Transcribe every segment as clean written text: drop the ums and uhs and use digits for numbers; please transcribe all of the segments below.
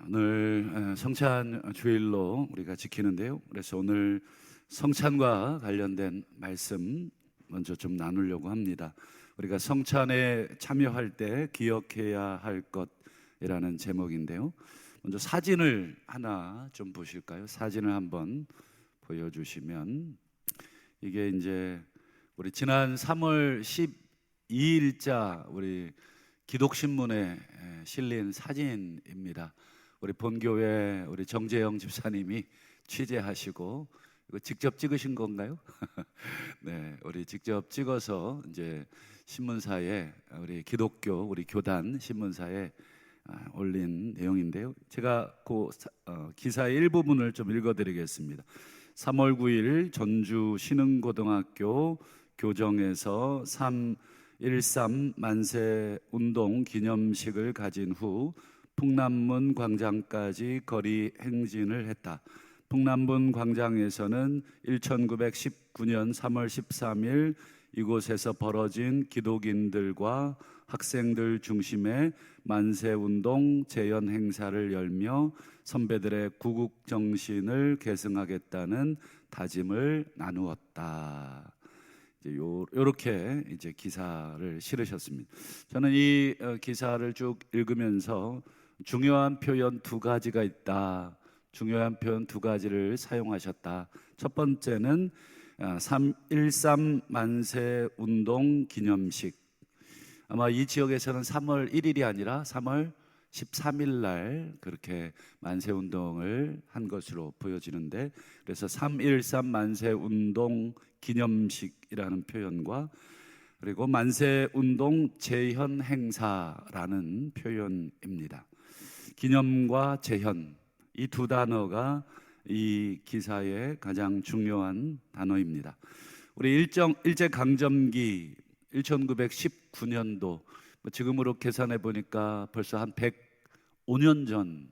오늘 성찬 주일로 우리가 지키는데요. 그래서 오늘 성찬과 관련된 말씀 먼저 좀 나누려고 합니다. 우리가 성찬에 참여할 때 기억해야 할 것이라는 제목인데요. 먼저 사진을 하나 좀 보실까요? 사진을 한번 보여주시면, 이게 이제 우리 지난 3월 12일자 우리 기독신문에 실린 사진입니다. 우리 본교회 우리 정재영 집사님이 취재하시고, 이거 직접 찍으신 건가요? 네, 우리 직접 찍어서 이제 신문사에, 우리 기독교 우리 교단 신문사에 올린 내용인데요. 제가 그 기사의 일부분을 좀 읽어드리겠습니다. 3월 9일 전주 신흥고등학교 교정에서 3.13 만세 운동 기념식을 가진 후 풍남문 광장까지 거리 행진을 했다. 풍남문 광장에서는 1919년 3월 13일 이곳에서 벌어진 기독인들과 학생들 중심의 만세운동 재현 행사를 열며 선배들의 구국정신을 계승하겠다는 다짐을 나누었다. 이렇게 이제 기사를 실으셨습니다. 저는 이 기사를 쭉 읽으면서 중요한 표현 두 가지가 있다. 중요한 표현 두 가지를 사용하셨다. 첫 번째는 3.13 만세 운동 기념식. 아마 이 지역에서는 3월 1일이 아니라 3월 13일 날 그렇게 만세 운동을 한 것으로 보여지는데, 그래서 3.13 만세 운동 기념식이라는 표현과 그리고 만세 운동 재현 행사라는 표현입니다. 기념과 재현, 이 두 단어가 이 기사의 가장 중요한 단어입니다. 우리 일제강점기 1919년도, 지금으로 계산해 보니까 벌써 한 105년 전,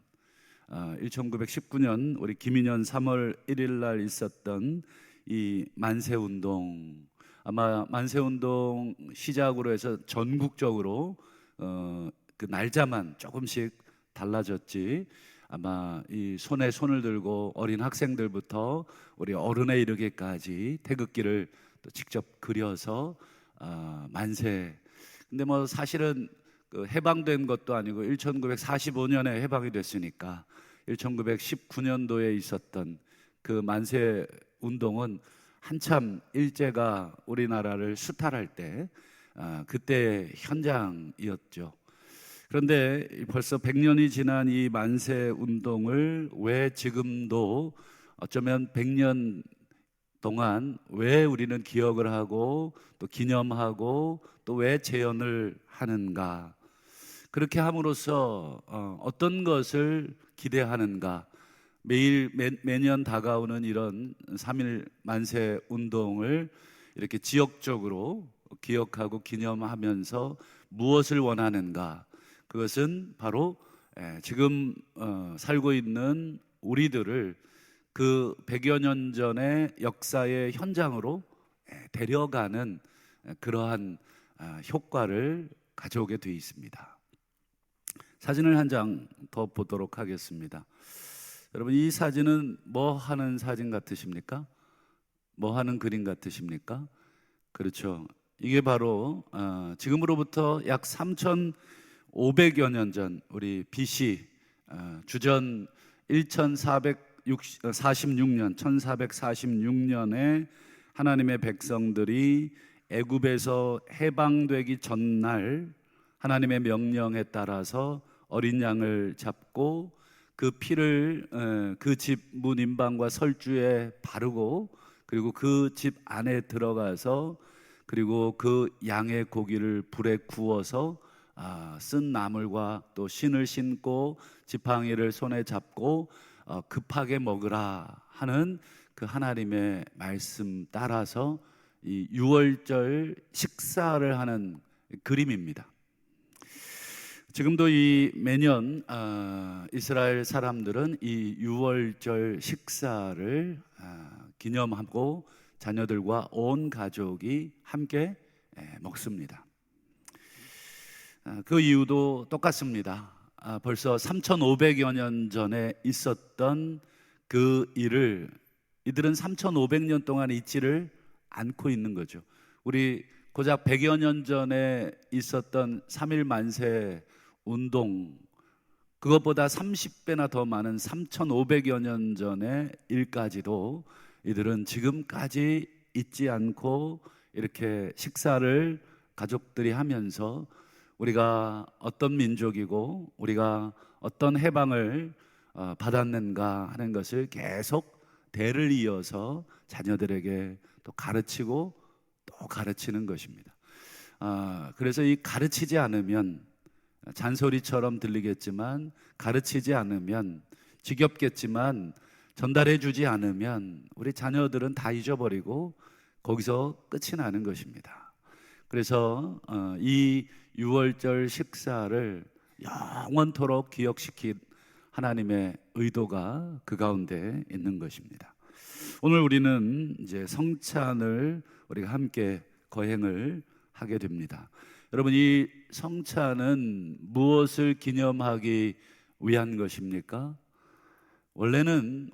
1919년 우리 김인현 3월 1일 날 있었던 이 만세운동, 아마 만세운동 시작으로 해서 전국적으로 그 날짜만 조금씩 달라졌지, 아마 이 손에 손을 들고 어린 학생들부터 우리 어른에 이르기까지 태극기를 또 직접 그려서 만세. 근데 뭐 사실은 그 해방된 것도 아니고 1945년에 해방이 됐으니까 1919년도에 있었던 그 만세 운동은 한참 일제가 우리나라를 수탈할 때 그때 현장이었죠. 그런데 벌써 100년이 지난 이 만세 운동을 왜 지금도 어쩌면 100년 동안 왜 우리는 기억을 하고 또 기념하고 또 왜 재현을 하는가? 그렇게 함으로써 어떤 것을 기대하는가? 매년 다가오는 이런 3.1 만세 운동을 이렇게 지역적으로 기억하고 기념하면서 무엇을 원하는가? 그것은 바로 지금 살고 있는 우리들을 그 100여 년 전의 역사의 현장으로 데려가는 그러한 효과를 가져오게 되어 있습니다. 사진을 한 장 더 보도록 하겠습니다. 여러분, 이 사진은 뭐 하는 사진 같으십니까? 뭐 하는 그림 같으십니까? 그렇죠. 이게 바로 지금으로부터 약 3,500여 년 전, 우리 BC 주전 1446년에 하나님의 백성들이 애굽에서 해방되기 전날 하나님의 명령에 따라서 어린 양을 잡고 그 피를 그 집 문 인방과 설주에 바르고, 그리고 그 집 안에 들어가서 그리고 그 양의 고기를 불에 구워서 쓴 나물과 또 신을 신고 지팡이를 손에 잡고 급하게 먹으라 하는 그 하나님의 말씀 따라서 이 유월절 식사를 하는 그림입니다. 지금도 이 매년 이스라엘 사람들은 이 유월절 식사를 기념하고 자녀들과 온 가족이 함께 먹습니다. 그 이유도 똑같습니다. 벌써 3,500여 년 전에 있었던 그 일을 이들은 3,500년 동안 잊지를 않고 있는 거죠. 우리 고작 100여 년 전에 있었던 3.1 만세 운동, 그것보다 30배나 더 많은 3,500여 년 전의 일까지도 이들은 지금까지 잊지 않고 이렇게 식사를 가족들이 하면서 우리가 어떤 민족이고 우리가 어떤 해방을 받았는가 하는 것을 계속 대를 이어서 자녀들에게 또 가르치고 또 가르치는 것입니다. 그래서 이 가르치지 않으면, 잔소리처럼 들리겠지만 가르치지 않으면, 지겹겠지만 전달해 주지 않으면 우리 자녀들은 다 잊어버리고 거기서 끝이 나는 것입니다. 그래서 이 유월절 식사를 영원토록 기억시킨 하나님의 의도가 그 가운데 있는 것입니다. 오늘 우리는 이제 성찬을 우리가 함께 거행을 하게 됩니다. 여러분, 이 성찬은 무엇을 기념하기 위한 것입니까? 원래는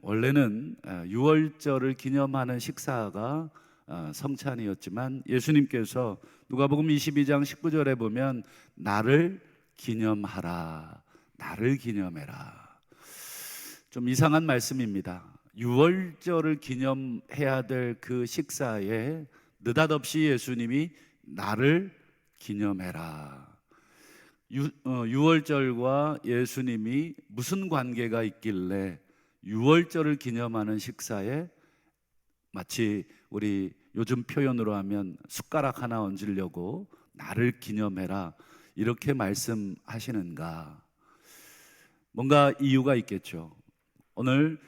유월절을 기념하는 식사가 성찬이었지만 예수님께서 누가복음 22장 19절에 보면 나를 기념하라, 나를 기념해라. 좀 이상한 말씀입니다. 유월절을 기념해야 될 그 식사에 느닷없이 예수님이 나를 기념해라. 유월절과 예수님이 무슨 관계가 있길래 유월절을 기념하는 식사에 마치 우리 요즘 표현으로 하면 숟가락 하나 얹으려고 나를 기념해라 이렇게 말씀하시는가? 뭔가 이유가 있겠죠. 오늘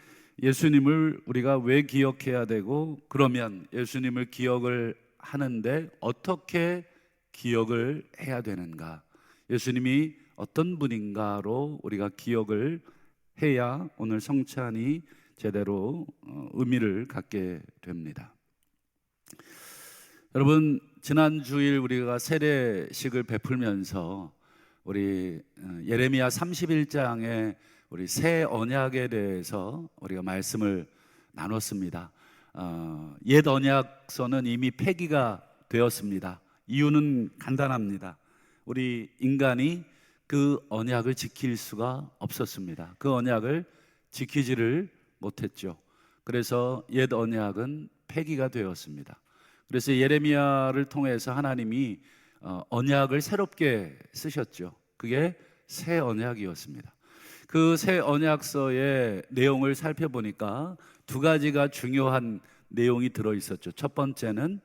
예수님을 우리가 왜 기억해야 되고, 그러면 예수님을 기억을 하는데 어떻게 기억을 해야 되는가? 예수님이 어떤 분인가로 우리가 기억을 해야 오늘 성찬이 제대로 의미를 갖게 됩니다. 여러분, 지난 주일 우리가 세례식을 베풀면서 우리 예레미야 31장에 우리 새 언약에 대해서 우리가 말씀을 나눴습니다. 옛 언약서는 이미 폐기가 되었습니다. 이유는 간단합니다. 우리 인간이 그 언약을 지킬 수가 없었습니다. 그 언약을 지키지를 못했죠. 그래서 옛 언약은 폐기가 되었습니다. 그래서 예레미야를 통해서 하나님이 언약을 새롭게 쓰셨죠. 그게 새 언약이었습니다. 그 새 언약서의 내용을 살펴보니까 두 가지가 중요한 내용이 들어있었죠. 첫 번째는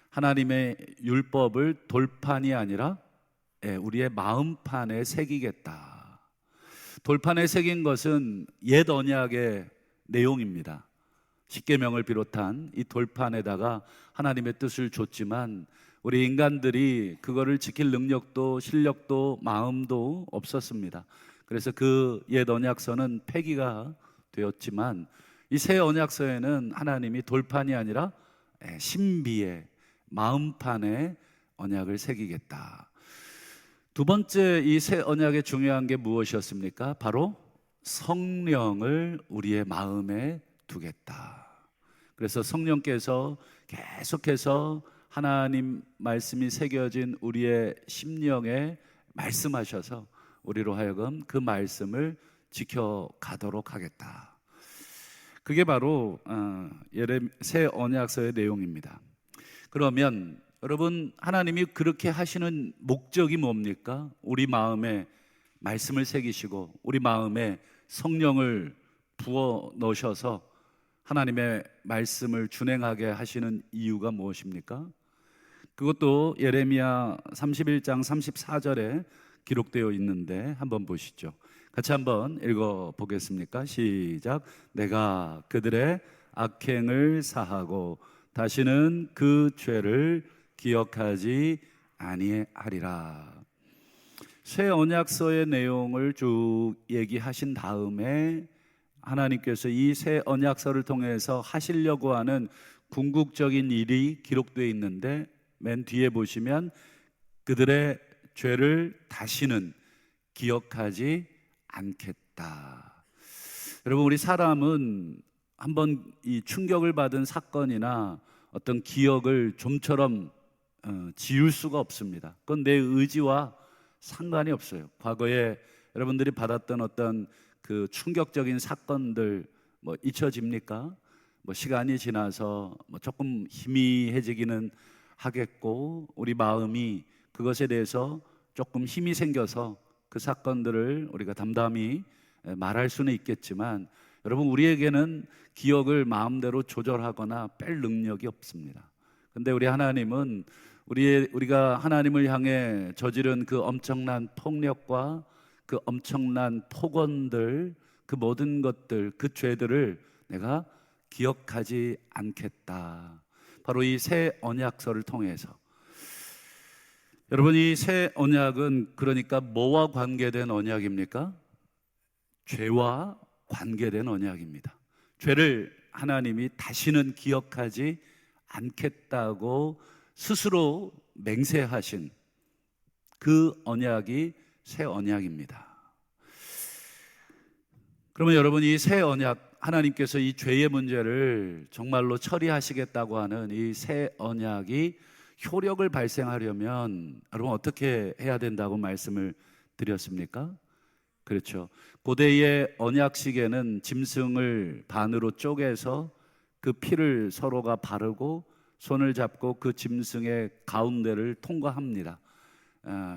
하나님의 율법을 돌판이 아니라 우리의 마음판에 새기겠다. 돌판에 새긴 것은 옛 언약의 내용입니다. 십계명을 비롯한 이 돌판에다가 하나님의 뜻을 줬지만 우리 인간들이 그거를 지킬 능력도 실력도 마음도 없었습니다. 그래서 그 옛 언약서는 폐기가 되었지만 이 새 언약서에는 하나님이 돌판이 아니라 신비의 마음판에 언약을 새기겠다. 두 번째, 이 새 언약의 중요한 게 무엇이었습니까? 바로 성령을 우리의 마음에 두겠다. 그래서 성령께서 계속해서 하나님 말씀이 새겨진 우리의 심령에 말씀하셔서 우리로 하여금 그 말씀을 지켜가도록 하겠다. 그게 바로 새 언약서의 내용입니다. 그러면 여러분, 하나님이 그렇게 하시는 목적이 뭡니까? 우리 마음에 말씀을 새기시고 우리 마음에 성령을 부어 넣으셔서 하나님의 말씀을 준행하게 하시는 이유가 무엇입니까? 그것도 예레미야 31장 34절에 기록되어 있는데 한번 보시죠. 같이 한번 읽어보겠습니까? 시작. 내가 그들의 악행을 사하고 다시는 그 죄를 기억하지 아니하리라. 새 언약서의 내용을 쭉 얘기하신 다음에 하나님께서 이 새 언약서를 통해서 하시려고 하는 궁극적인 일이 기록되어 있는데 맨 뒤에 보시면 그들의 죄를 다시는 기억하지 않겠다. 여러분, 우리 사람은 한번 이 충격을 받은 사건이나 어떤 기억을 좀처럼 지울 수가 없습니다. 그건 내 의지와 상관이 없어요. 과거에 여러분들이 받았던 어떤 그 충격적인 사건들 뭐 잊혀집니까? 뭐 시간이 지나서 뭐 조금 희미해지기는 하겠고, 우리 마음이 그것에 대해서 조금 힘이 생겨서 그 사건들을 우리가 담담히 말할 수는 있겠지만, 여러분, 우리에게는 기억을 마음대로 조절하거나 뺄 능력이 없습니다. 근데 우리 하나님은 우리가 하나님을 향해 저지른 그 엄청난 폭력과 그 엄청난 폭언들, 그 모든 것들, 그 죄들을 내가 기억하지 않겠다. 바로 이 새 언약서를 통해서. 여러분, 이 새 언약은 그러니까 뭐와 관계된 언약입니까? 죄와 관계된 언약입니다. 죄를 하나님이 다시는 기억하지 않겠다고 스스로 맹세하신 그 언약이 새 언약입니다. 그러면 여러분, 이 새 언약, 하나님께서 이 죄의 문제를 정말로 처리하시겠다고 하는 이 새 언약이 효력을 발생하려면 여러분 어떻게 해야 된다고 말씀을 드렸습니까? 그렇죠. 고대의 언약식에는 짐승을 반으로 쪼개서 그 피를 서로가 바르고 손을 잡고 그 짐승의 가운데를 통과합니다.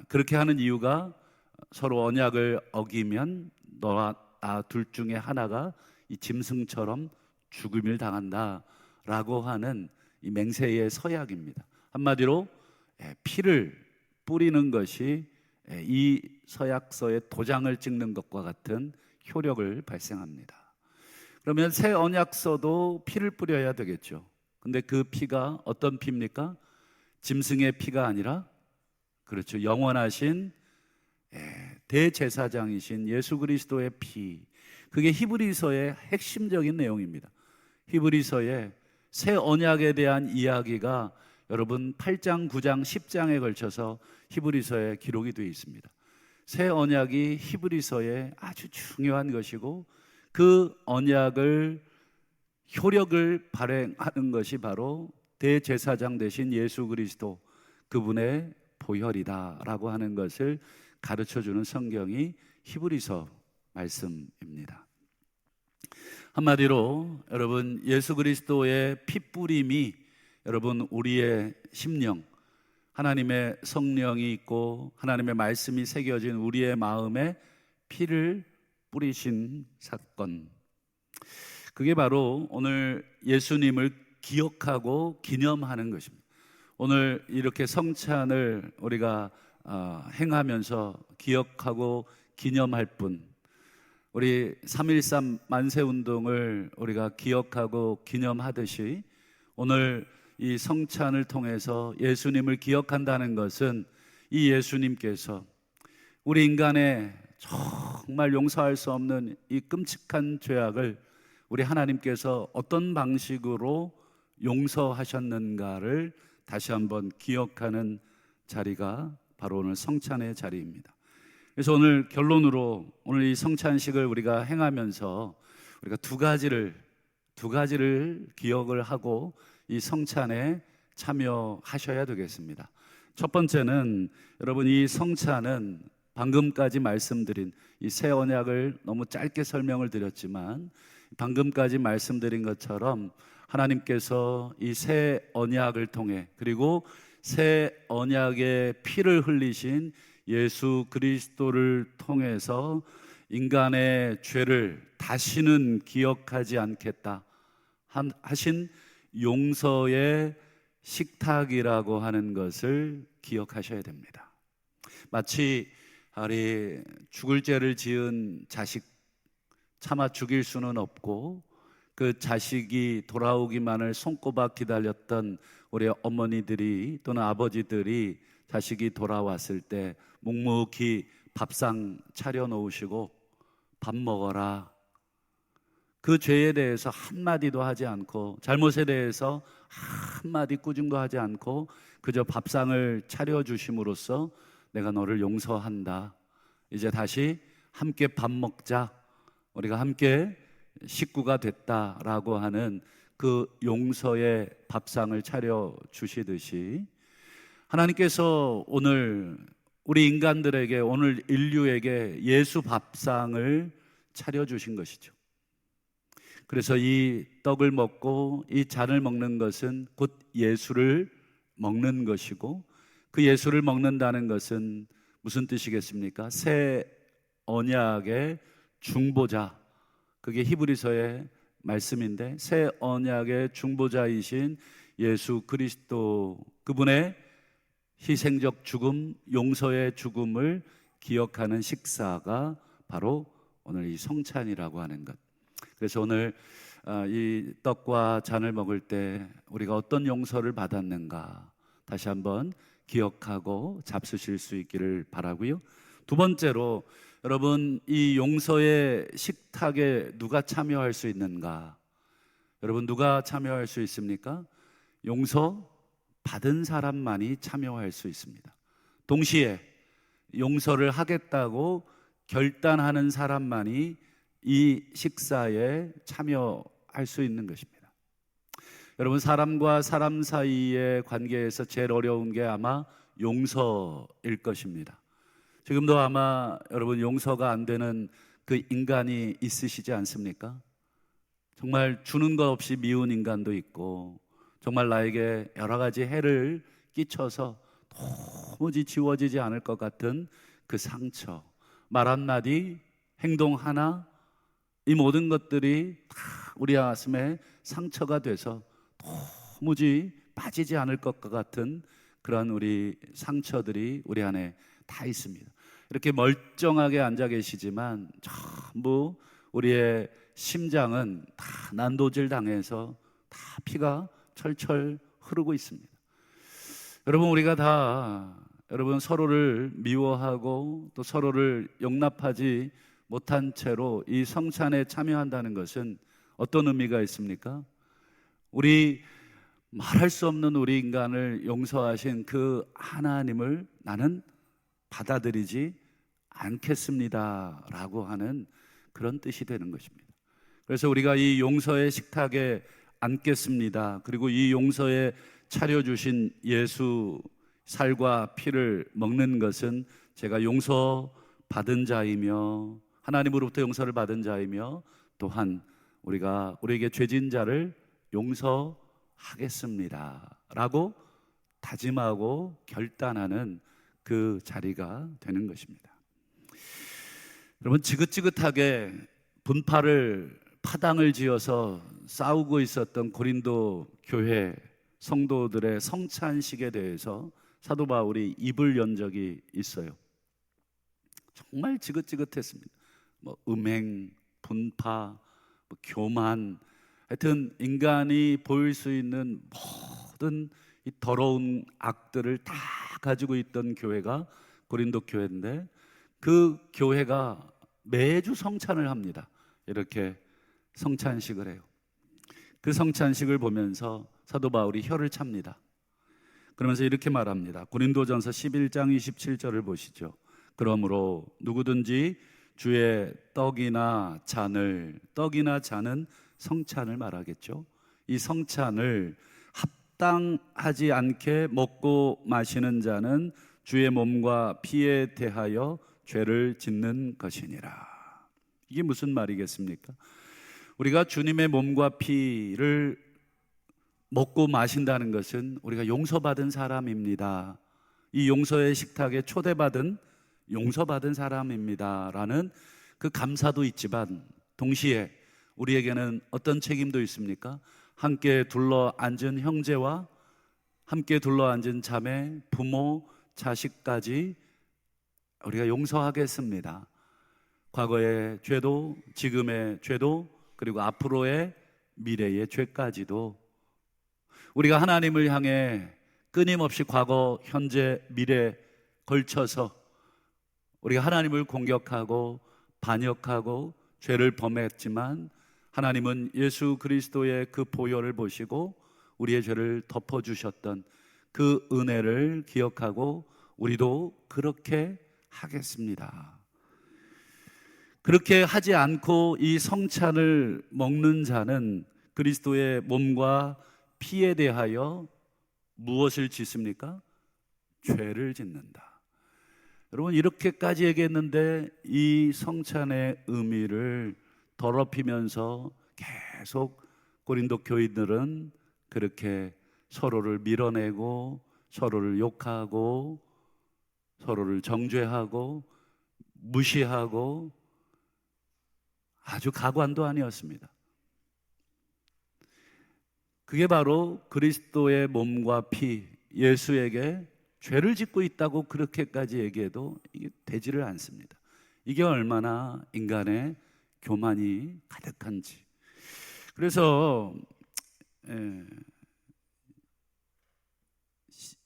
그렇게 하는 이유가 서로 언약을 어기면 너와 나 둘 중에 하나가 이 짐승처럼 죽음을 당한다라고 하는 이 맹세의 서약입니다. 한마디로 피를 뿌리는 것이 이 서약서에 도장을 찍는 것과 같은 효력을 발생합니다. 그러면 새 언약서도 피를 뿌려야 되겠죠. 근데 그 피가 어떤 피입니까? 짐승의 피가 아니라, 그렇죠, 영원하신 대제사장이신 예수 그리스도의 피. 그게 히브리서의 핵심적인 내용입니다. 히브리서의 새 언약에 대한 이야기가 여러분 8장, 9장, 10장에 걸쳐서 히브리서에 기록이 되어 있습니다. 새 언약이 히브리서에 아주 중요한 것이고, 그 언약을 효력을 발행하는 것이 바로 대제사장 되신 예수 그리스도, 그분의 보혈이다라고 하는 것을 가르쳐주는 성경이 히브리서 말씀입니다. 한마디로 여러분, 예수 그리스도의 피뿌림이 여러분 우리의 심령, 하나님의 성령이 있고 하나님의 말씀이 새겨진 우리의 마음에 피를 뿌리신 사건, 그게 바로 오늘 예수님을 기억하고 기념하는 것입니다. 오늘 이렇게 성찬을 우리가 행하면서 기억하고 기념할 뿐, 우리 3.13 만세운동을 우리가 기억하고 기념하듯이 오늘 이 성찬을 통해서 예수님을 기억한다는 것은 이 예수님께서 우리 인간의 정말 용서할 수 없는 이 끔찍한 죄악을 우리 하나님께서 어떤 방식으로 용서하셨는가를 다시 한번 기억하는 자리가 바로 오늘 성찬의 자리입니다. 그래서 오늘 결론으로 오늘 이 성찬식을 우리가 행하면서 우리가 두 가지를 기억을 하고 이 성찬에 참여하셔야 되겠습니다. 첫 번째는 여러분, 이 성찬은 방금까지 말씀드린 이 새 언약을 너무 짧게 설명을 드렸지만, 방금까지 말씀드린 것처럼 하나님께서 이 새 언약을 통해, 그리고 새 언약의 피를 흘리신 예수 그리스도를 통해서 인간의 죄를 다시는 기억하지 않겠다 하신 용서의 식탁이라고 하는 것을 기억하셔야 됩니다. 마치 죽을 죄를 지은 자식 차마 죽일 수는 없고, 그 자식이 돌아오기만을 손꼽아 기다렸던 우리 어머니들이 또는 아버지들이 자식이 돌아왔을 때 묵묵히 밥상 차려놓으시고 밥 먹어라, 그 죄에 대해서 한마디도 하지 않고, 잘못에 대해서 한마디 꾸중도 하지 않고 그저 밥상을 차려주심으로써 내가 너를 용서한다, 이제 다시 함께 밥 먹자, 우리가 함께 식구가 됐다라고 하는 그 용서의 밥상을 차려 주시듯이 하나님께서 오늘 우리 인간들에게, 오늘 인류에게 예수 밥상을 차려 주신 것이죠. 그래서 이 떡을 먹고 이 잔을 먹는 것은 곧 예수를 먹는 것이고, 그 예수를 먹는다는 것은 무슨 뜻이겠습니까? 새 언약의 중보자, 그게 히브리서의 말씀인데, 새 언약의 중보자이신 예수 그리스도, 그분의 희생적 죽음, 용서의 죽음을 기억하는 식사가 바로 오늘 이 성찬이라고 하는 것. 그래서 오늘 이 떡과 잔을 먹을 때 우리가 어떤 용서를 받았는가 다시 한번 기억하고 잡수실 수 있기를 바라고요. 두 번째로, 여러분, 이 용서의 식탁에 누가 참여할 수 있는가? 여러분, 누가 참여할 수 있습니까? 용서 받은 사람만이 참여할 수 있습니다. 동시에 용서를 하겠다고 결단하는 사람만이 이 식사에 참여할 수 있는 것입니다. 여러분, 사람과 사람 사이의 관계에서 제일 어려운 게 아마 용서일 것입니다. 지금도 아마 여러분 용서가 안 되는 그 인간이 있으시지 않습니까? 정말 주는 것 없이 미운 인간도 있고, 정말 나에게 여러 가지 해를 끼쳐서 도무지 지워지지 않을 것 같은 그 상처, 말 한마디, 행동 하나, 이 모든 것들이 다 우리 가슴에 상처가 돼서 도무지 빠지지 않을 것 같은 그런 우리 상처들이 우리 안에 다 있습니다. 이렇게 멀쩡하게 앉아 계시지만 전부 우리의 심장은 다 난도질 당해서 다 피가 철철 흐르고 있습니다. 여러분, 우리가 다 여러분 서로를 미워하고 또 서로를 용납하지 못한 채로 이 성찬에 참여한다는 것은 어떤 의미가 있습니까? 우리 말할 수 없는 우리 인간을 용서하신 그 하나님을 나는 받아들이지 않겠습니다 라고 하는 그런 뜻이 되는 것입니다. 그래서 우리가 이 용서의 식탁에 앉겠습니다. 그리고 이 용서에 차려주신 예수 살과 피를 먹는 것은 제가 용서받은 자이며 하나님으로부터 용서를 받은 자이며 또한 우리가 우리에게 죄진 자를 용서하겠습니다 라고 다짐하고 결단하는 그 자리가 되는 것입니다. 여러분, 지긋지긋하게 파당을 지어서 싸우고 있었던 고린도 교회 성도들의 성찬식에 대해서 사도 바울이 입을 연 적이 있어요. 정말 지긋지긋했습니다. 음행, 분파, 교만, 하여튼 인간이 보일 수 있는 모든 이 더러운 악들을 다 가지고 있던 교회가 고린도 교회인데, 그 교회가 매주 성찬을 합니다. 이렇게 성찬식을 해요. 그 성찬식을 보면서 사도 바울이 혀를 찹니다. 그러면서 이렇게 말합니다. 고린도전서 11장 27절을 보시죠. 그러므로 누구든지 주의 떡이나 잔은 성찬을 말하겠죠. 이 성찬을 합당하지 않게 먹고 마시는 자는 주의 몸과 피에 대하여 죄를 짓는 것이니라. 이게 무슨 말이겠습니까? 우리가 주님의 몸과 피를 먹고 마신다는 것은 우리가 용서받은 사람입니다. 이 용서의 식탁에 초대받은 용서받은 사람입니다 라는 그 감사도 있지만, 동시에 우리에게는 어떤 책임도 있습니까? 함께 둘러 앉은 형제와 함께 둘러 앉은 자매, 부모, 자식까지 우리가 용서하겠습니다. 과거의 죄도, 지금의 죄도, 그리고 앞으로의 미래의 죄까지도 우리가 하나님을 향해 끊임없이 과거, 현재, 미래 걸쳐서 우리가 하나님을 공격하고 반역하고 죄를 범했지만, 하나님은 예수 그리스도의 그 보혈을 보시고 우리의 죄를 덮어주셨던 그 은혜를 기억하고 우리도 그렇게 하겠습니다. 그렇게 하지 않고 이 성찬을 먹는 자는 그리스도의 몸과 피에 대하여 무엇을 짓습니까? 죄를 짓는다. 여러분, 이렇게까지 얘기했는데 이 성찬의 의미를 더럽히면서 계속 고린도 교인들은 그렇게 서로를 밀어내고 서로를 욕하고 서로를 정죄하고 무시하고 아주 가관도 아니었습니다. 그게 바로 그리스도의 몸과 피, 예수에게 죄를 짓고 있다고 그렇게까지 얘기해도 이게 되지를 않습니다. 이게 얼마나 인간의 교만이 가득한지. 그래서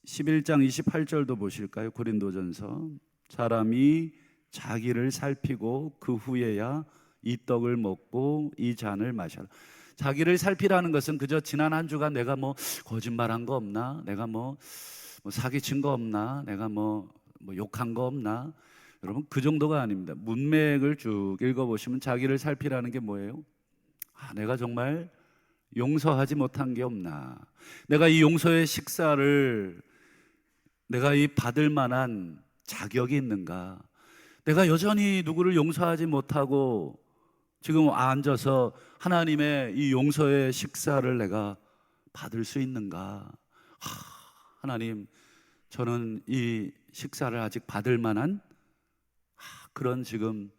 11장 28절도 보실까요? 고린도전서. 사람이 자기를 살피고 그 후에야 이 떡을 먹고 이 잔을 마셔라. 자기를 살피라는 것은 그저 지난 한 주간 내가 뭐 거짓말한 거 없나? 내가 뭐 사기친 거 없나? 내가 뭐 욕한 거 없나? 여러분, 그 정도가 아닙니다. 문맥을 쭉 읽어보시면 자기를 살피라는 게 뭐예요? 내가 정말 용서하지 못한 게 없나? 내가 이 용서의 식사를 내가 이 받을 만한 자격이 있는가? 내가 여전히 누구를 용서하지 못하고 지금 앉아서 하나님의 이 용서의 식사를 내가 받을 수 있는가? 하나님, 저는 이 식사를 아직 받을 만한 그런 지금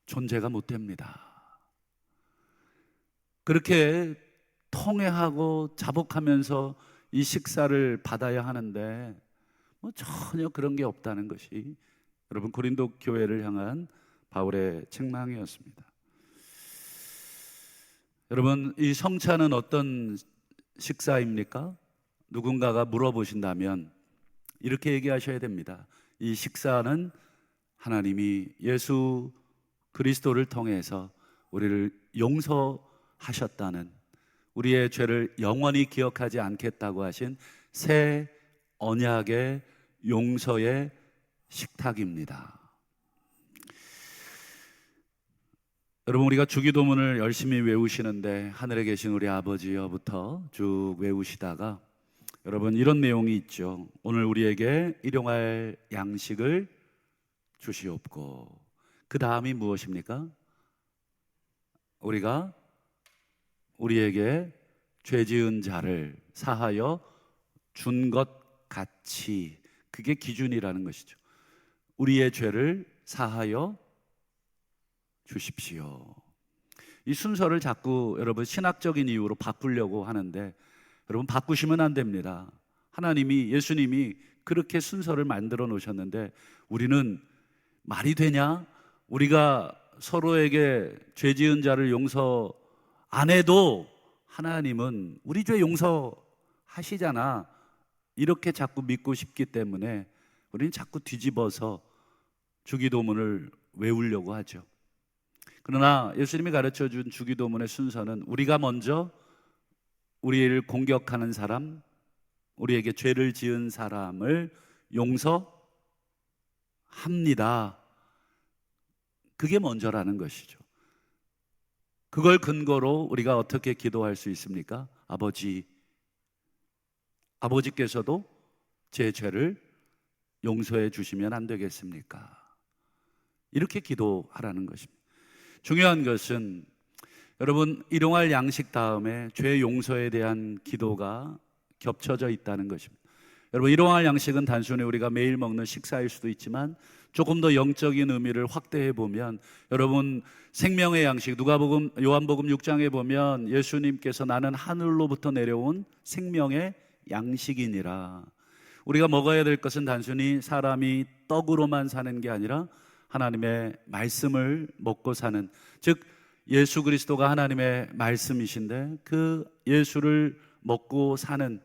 존재가 못 됩니다. 그렇게 통회하고 자복하면서 이 식사를 받아야 하는데 전혀 그런 게 없다는 것이 여러분 고린도 교회를 향한 바울의 책망이었습니다. 여러분, 이 성찬은 어떤 식사입니까? 누군가가 물어보신다면 이렇게 얘기하셔야 됩니다. 이 식사는 하나님이 예수 그리스도를 통해서 우리를 용서하셨다는, 우리의 죄를 영원히 기억하지 않겠다고 하신 새 언약의 용서의 식탁입니다. 여러분, 우리가 주기도문을 열심히 외우시는데 하늘에 계신 우리 아버지여부터 쭉 외우시다가 여러분, 이런 내용이 있죠. 오늘 우리에게 일용할 양식을 주시옵고, 그 다음이 무엇입니까? 우리가 우리에게 죄 지은 자를 사하여 준 것 같이, 그게 기준이라는 것이죠. 우리의 죄를 사하여 주십시오. 이 순서를 자꾸 여러분 신학적인 이유로 바꾸려고 하는데 여러분, 바꾸시면 안 됩니다. 하나님이, 예수님이 그렇게 순서를 만들어 놓으셨는데 우리는 말이 되냐? 우리가 서로에게 죄 지은 자를 용서 안 해도 하나님은 우리 죄 용서하시잖아, 이렇게 자꾸 믿고 싶기 때문에 우리는 자꾸 뒤집어서 주기도문을 외우려고 하죠. 그러나 예수님이 가르쳐준 주기도문의 순서는 우리가 먼저 우리를 공격하는 사람, 우리에게 죄를 지은 사람을 용서합니다. 그게 먼저라는 것이죠. 그걸 근거로 우리가 어떻게 기도할 수 있습니까? 아버지께서도 제 죄를 용서해 주시면 안 되겠습니까? 이렇게 기도하라는 것입니다. 중요한 것은 여러분, 일용할 양식 다음에 죄 용서에 대한 기도가 겹쳐져 있다는 것입니다. 여러분, 일용할 양식은 단순히 우리가 매일 먹는 식사일 수도 있지만 조금 더 영적인 의미를 확대해 보면 여러분, 생명의 양식, 누가복음, 요한복음 6장에 보면 예수님께서 나는 하늘로부터 내려온 생명의 양식이니라. 우리가 먹어야 될 것은 단순히 사람이 떡으로만 사는 게 아니라 하나님의 말씀을 먹고 사는, 즉 예수 그리스도가 하나님의 말씀이신데 그 예수를 먹고 사는,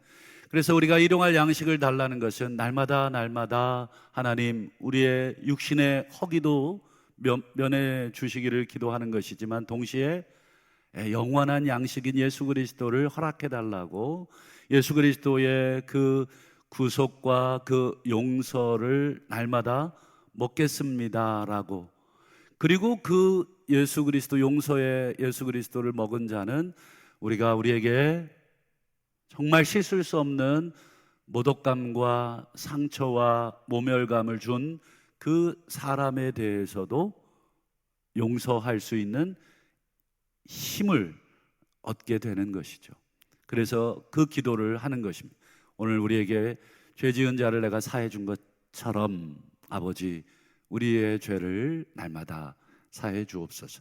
그래서 우리가 일용할 양식을 달라는 것은 날마다 하나님 우리의 육신의 허기도 면해 주시기를 기도하는 것이지만 동시에 영원한 양식인 예수 그리스도를 허락해 달라고, 예수 그리스도의 그 구속과 그 용서를 날마다 먹겠습니다라고, 그리고 그 예수 그리스도, 용서의 예수 그리스도를 먹은 자는 우리에게 정말 씻을 수 없는 모독감과 상처와 모멸감을 준 그 사람에 대해서도 용서할 수 있는 힘을 얻게 되는 것이죠. 그래서 그 기도를 하는 것입니다. 오늘 우리에게 죄 지은 자를 내가 사해 준 것처럼 아버지 우리의 죄를 날마다 사해 주옵소서.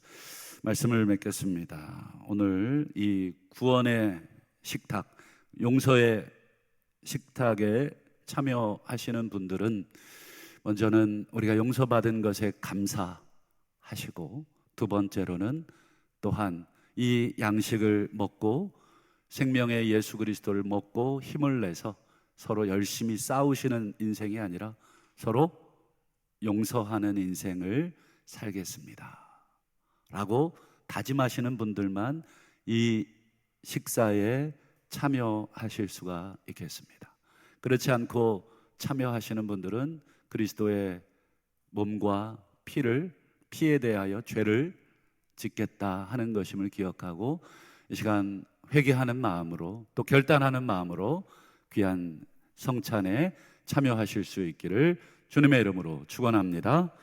말씀을 맺겠습니다. 오늘 이 구원의 식탁, 용서의 식탁에 참여하시는 분들은 먼저는 우리가 용서받은 것에 감사하시고, 두 번째로는 또한 이 양식을 먹고 생명의 예수 그리스도를 먹고 힘을 내서 서로 열심히 싸우시는 인생이 아니라 서로 용서하는 인생을 살겠습니다 라고 다짐하시는 분들만 이 식사에 참여하실 수가 있겠습니다. 그렇지 않고 참여하시는 분들은 그리스도의 몸과 피에 대하여 죄를 짓겠다 하는 것임을 기억하고 이 시간 회개하는 마음으로, 또 결단하는 마음으로 귀한 성찬에 참여하실 수 있기를 주님의 이름으로 축원합니다.